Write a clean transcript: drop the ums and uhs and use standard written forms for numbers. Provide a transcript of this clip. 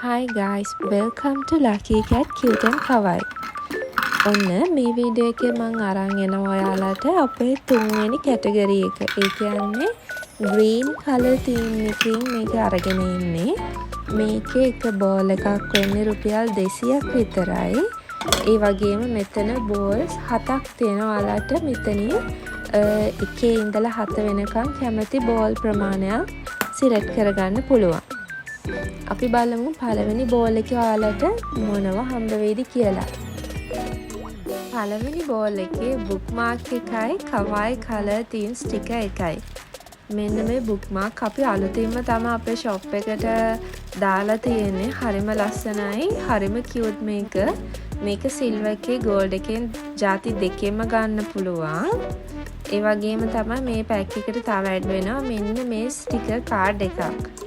Hi guys, welcome to Lucky Cat Cute and Kawaii. ඔන්න මේ video එකේ මම අරන් එනවා ඔයාලට අපේ තුන්වෙනි කැටගරි එක. ඒ කියන්නේ green color theme එකකින් මේක අරගෙන ඉන්නේ. මේකේ එක බෝල් එකක් වෙන්නේ රුපියල් 200ක් විතරයි. ඒ වගේම මෙතන බෝල්ස් 7ක් තියෙනවා. ඔයාලට මෙතනින් එකේ ඉඳලා 7 වෙනකන් කැමති බෝල් ප්‍රමාණයක් සිලෙක්ට් කරගන්න පුළුවන්. අපි බලමු පළවෙනි බෝල් එකේ ඔයාලට මොනවා හම්බ වෙයිද කියලා. පළවෙනි බෝල් එකේ බුක්මාර්ක් එකයි කවයි කලර් තීම් ස්ටිකර් එකයි. මෙන්න මේ බුක්මාර්ක් අපි අලුතින්ම තමයි අපේ ෂොප් එකට දාලා තියෙන්නේ. හරිම ලස්සනයි, හරිම කියුට් මේක. මේක සිල්වර් එකේ ගෝල්ඩ් එකෙන් ಜಾති දෙකෙන්ම ගන්න පුළුවන්. ඒ වගේම තමයි මේ පැක් එකට තව ඇඩ් වෙනවා මෙන්න මේ ස්ටිකර් කාඩ් එකක්.